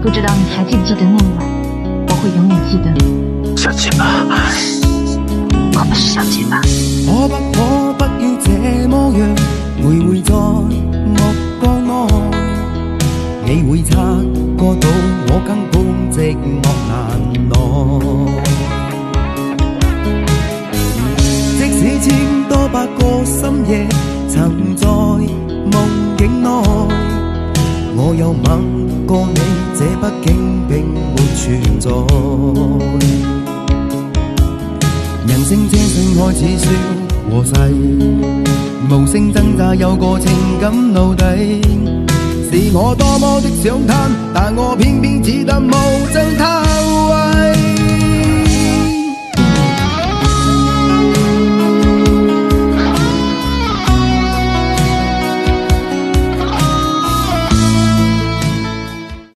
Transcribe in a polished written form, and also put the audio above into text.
不知道你还记不记得那一晚，我会永遠記得。小結巴，我不是小結巴。可不要這麼樣，徘徊在目光內，你會察覺到我根本寂寞難耐。即使千多百個深夜曾在夢境內，我有吻過你，這畢竟並沒存在。人生這聲開始說和諧，無聲掙扎有個情感奴隸，是我多麼的想貪，但我偏偏只得無精貪。